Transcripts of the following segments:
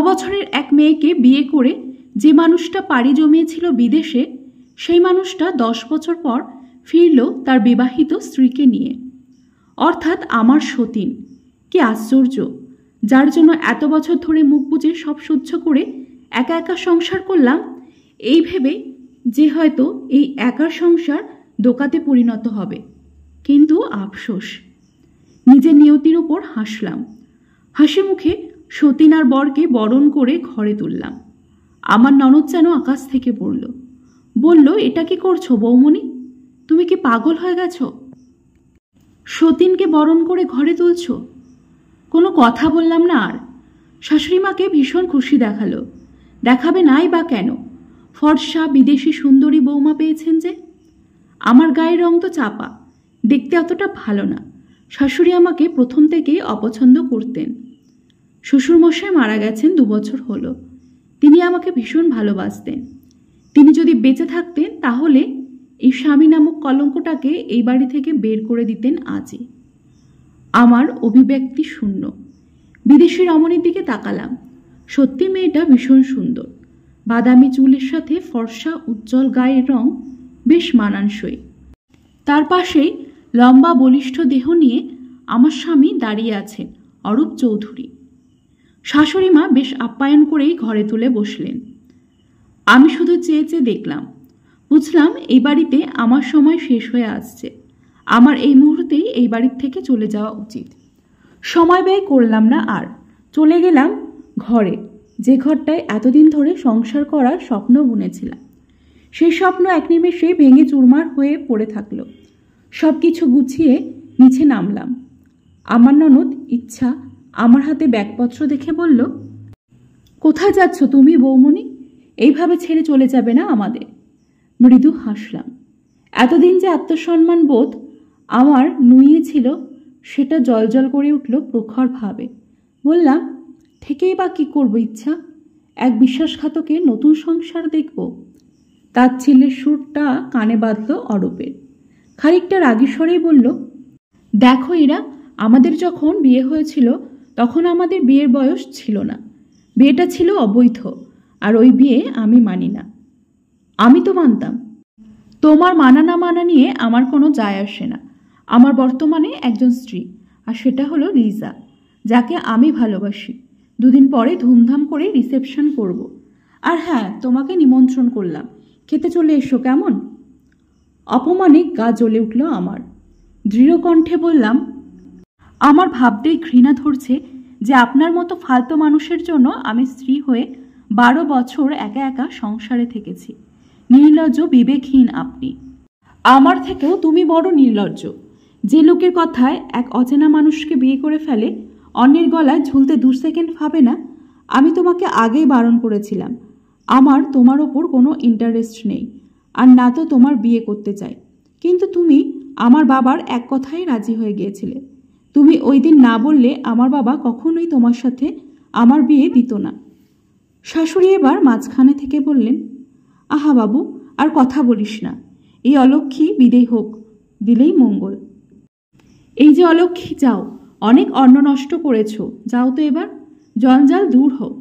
বছরের এক মেয়েকে বিয়ে করে যে মানুষটা পাড়ি জমিয়েছিল বিদেশে, সেই মানুষটা 10 বছর পর ফিরল তার বিবাহিত স্ত্রীকে নিয়ে, অর্থাৎ আমার সতীন। কি আশ্চর্য! যার জন্য এত বছর ধরে মুখ বুজে সব সহ্য করে একা একা সংসার করলাম, এই ভেবে যে হয়তো এই একার সংসার দোকাতে পরিণত হবে। কিন্তু আফসোস, নিজের নিয়তির উপর হাসলাম। হাসি মুখে সতীন আর বরকে বরণ করে ঘরে তুললাম। আমার ননদ যেন আকাশ থেকে পড়ল, বলল, এটা কি করছো বৌমণি? তুমি কি পাগল হয়ে গেছ? সতীনকে বরণ করে ঘরে তুলছ? কোনো কথা বললাম না আর। শাশুড়িমাকে ভীষণ খুশি দেখালো। দেখাবে নাই বা কেন, ফর্সা বিদেশি সুন্দরী বৌমা পেয়েছেন যে। আমার গায়ের রং তো চাপা, দেখতে অতটা ভালো না। শাশুড়ি আমাকে প্রথম থেকেই অপছন্দ করতেন। শ্বশুরমশাই মারা গেছেন 2 বছর হলো। তিনি আমাকে ভীষণ ভালোবাসতেন। তিনি যদি বেঁচে থাকতেন তাহলে এই স্বামী নামক কলঙ্কটাকে এই বাড়ি থেকে বের করে দিতেন আজই। আমার অভিব্যক্তি শূন্য। বিদেশি রমণীর দিকে তাকালাম। সত্যি মেয়েটা ভীষণ সুন্দর। বাদামি চুলের সাথে ফর্সা উজ্জ্বল গায়ের রং বেশ মানানসই। তার পাশেই লম্বা বলিষ্ঠ দেহ নিয়ে আমার স্বামী দাঁড়িয়ে আছেন, অরূপ চৌধুরী। শাশুড়িমা বেশ আপ্যায়ন করেই ঘরে তুলে বসলেন। আমি শুধু চেয়ে চেয়ে দেখলাম। বুঝলাম এই বাড়িতে আমার সময় শেষ হয়ে আসছে। আমার এই মুহূর্তেই এই বাড়ির থেকে চলে যাওয়া উচিত। সময় ব্যয় করলাম না আর। চলে গেলাম ঘরে, যে ঘরটায় এতদিন ধরে সংসার করার স্বপ্ন বুনেছিলাম। সেই স্বপ্ন এক নিমেষে ভেঙে চুরমার হয়ে পড়ে থাকলো। সব কিছু গুছিয়ে নিচে নামলাম। আমার ননদ ইচ্ছা আমার হাতে ব্যাগপত্র দেখে বলল, কোথায় যাচ্ছ তুমি বৌমণি? এইভাবে ছেড়ে চলে যাবে না আমাদের। মৃদু হাসলাম। এতদিন যে আত্মসম্মান বোধ আমার নুইয়েছিল, সেটা জলজল করে উঠল প্রখরভাবে। বললাম, থেকেই বা কি করবো ইচ্ছা? এক বিশ্বাসঘাতকের নতুন সংসার দেখব? তার ছেলের সুরটা কানে বাঁধল অরূপের। খানিকটা রাগী স্বরেই বলল, দেখো এরা, আমাদের যখন বিয়ে হয়েছিল তখন আমাদের বিয়ের বয়স ছিল না। বিয়েটা ছিল অবৈধ, আর ওই বিয়ে আমি মানি না। আমি তো মানতাম। তোমার মানা না মানা নিয়ে আমার কোনো যায় আসে না। আমার বর্তমানে একজন স্ত্রী, আর সেটা হলো লিজা, যাকে আমি ভালোবাসি। 2 দিন পরে ধুমধাম করে রিসেপশন করব। আর হ্যাঁ, তোমাকে নিমন্ত্রণ করলাম, খেতে চলে এসো কেমন? অপমানে গা জ্বলে উঠল আমার। দৃঢ় কণ্ঠে বললাম, আমার ভাবতেই ঘৃণা ধরছে যে আপনার মতো ফালতু মানুষের জন্য আমি স্ত্রী হয়ে 12 বছর একা একা সংসারে থেকেছি। নির্লজ্জ, বিবেকহীন আপনি। আমার থেকেও তুমি বড় নির্লজ্জ। যে লোকের কথায় এক অচেনা মানুষকে বিয়ে করে ফেলে, অন্যের গলায় ঝুলতে 2 সেকেন্ড ভাবে না। আমি তোমাকে আগেই বারণ করেছিলাম, আমার তোমার ওপর কোনো ইন্টারেস্ট নেই, আর না তো তোমার বিয়ে করতে চাই। কিন্তু তুমি আমার বাবার এক কথায় রাজি হয়ে গিয়েছিলে। তুমি ওই দিন না বললে আমার বাবা কখনোই তোমার সাথে আমার বিয়ে দিত না। শাশুড়ি এবার মাঝখানে থেকে বললেন, আহা বাবু, আর কথা বলিস না। এই অলক্ষী বিদেয় হোক, দিলেই মঙ্গল। এই যে অলক্ষী, যাও, অনেক অন্ন নষ্ট করেছ, যাও তো এবার, জঞ্জাল দূর হোক।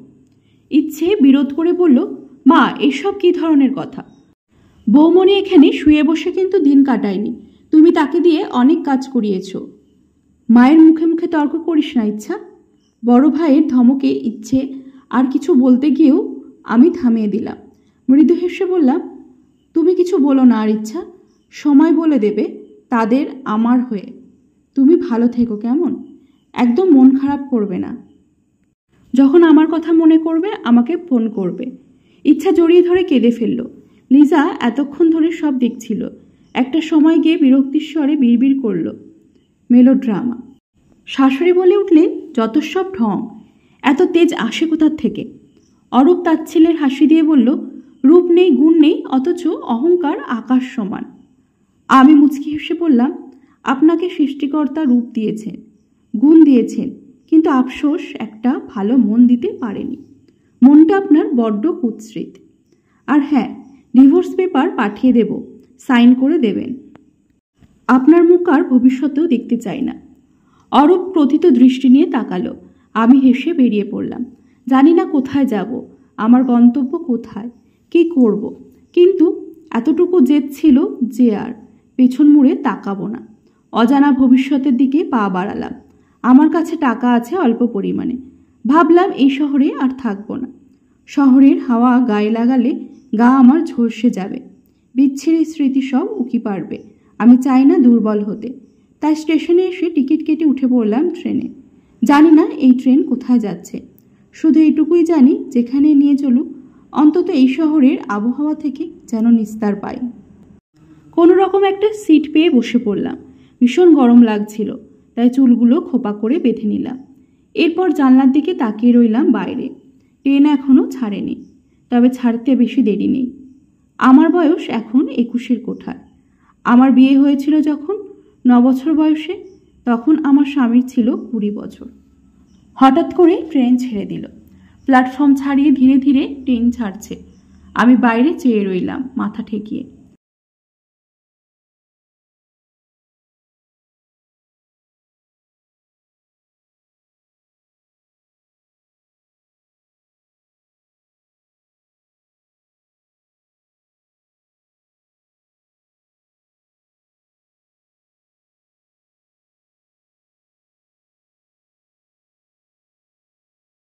ইচ্ছে বিরোধ করে বলল, মা, এসব কি ধরনের কথা? বৌমণি এখানে শুয়ে বসে কিন্তু দিন কাটায়নি। তুমি তাকে দিয়ে অনেক কাজ করিয়েছ। মায়ের মুখে মুখে তর্ক করিস না ইচ্ছা। বড় ভাইয়ের ধমকে ইচ্ছে আর কিছু বলতে গিয়েও আমি থামিয়ে দিলাম। মৃদু হেসে বললাম, তুমি কিছু বলো না আর ইচ্ছা, সময় বলে দেবে তাদের আমার হয়ে। তুমি ভালো থেকো কেমন? একদম মন খারাপ করবে না। যখন আমার কথা মনে করবে আমাকে ফোন করবে। ইচ্ছা জড়িয়ে ধরে কেঁদে ফেলল। লিজা এতক্ষণ ধরে সব দেখছিল। একটা সময় গিয়ে বিরক্তির স্বরে বিড়বিড় করল, মেলোড্রামা। শাশুড়ি বলে উঠলেন, যত সব ঢং, এত তেজ আসে কোথার থেকে? অরূপ তাচ্ছিলের হাসি দিয়ে বলল, রূপ নেই, গুণ নেই, অথচ অহংকার আকাশ সমান। আমি মুচকি হেসে বললাম, আপনাকে সৃষ্টিকর্তা রূপ দিয়েছেন, গুণ দিয়েছেন, কিন্তু আফসোস একটা ভালো মন দিতে পারেনি। মনটা আপনার বড্ড কুৎসিত। আর হ্যাঁ, ডিভোর্স পেপার পাঠিয়ে দেব, সাইন করে দেবেন। আপনার মুখ আর ভবিষ্যতেও দেখতে চাই না। অরূপ প্রথিত দৃষ্টি নিয়ে তাকালো। আমি হেসে বেরিয়ে পড়লাম। জানি না কোথায় যাব, আমার গন্তব্য কোথায়, কি করব, কিন্তু এতটুকু জেদ ছিল যে আর পেছন মুড়ে তাকাবো না। অজানা ভবিষ্যতের দিকে পা বাড়ালাম। আমার কাছে টাকা আছে অল্প পরিমাণে। ভাবলাম এই শহরে আর থাকবো না। শহরের হাওয়া গায়ে লাগালে গা আমার ঝলসে যাবে, বিচ্ছিরি স্মৃতি সব উকি পারবে। আমি চাই না দুর্বল হতে। তাই স্টেশনে এসে টিকিট কেটে উঠে পড়লাম ট্রেনে। জানি না এই ট্রেন কোথায় যাচ্ছে, শুধু এইটুকুই জানি যেখানে নিয়ে চলুক অন্তত এই শহরের আবহাওয়া থেকে যেন নিস্তার পাই। কোনো রকম একটা সিট পেয়ে বসে পড়লাম। ভীষণ গরম লাগছিল, তাই চুলগুলো খোপা করে বেঁধে নিলাম। এরপর জানলার দিকে তাকিয়ে রইলাম বাইরে। ট্রেন এখনও ছাড়েনি, তবে ছাড়তে বেশি দেরি নেই। আমার বয়স এখন 21-এর কোঠায়। আমার বিয়ে হয়েছিল যখন 9 বছর বয়সে, তখন আমার স্বামীর ছিল 20 বছর। হঠাৎ করে ট্রেন ছেড়ে দিল। প্ল্যাটফর্ম ছাড়িয়ে ধীরে ধীরে ট্রেন ছাড়ছে। আমি বাইরে চেয়ে রইলাম মাথা ঠেকিয়ে।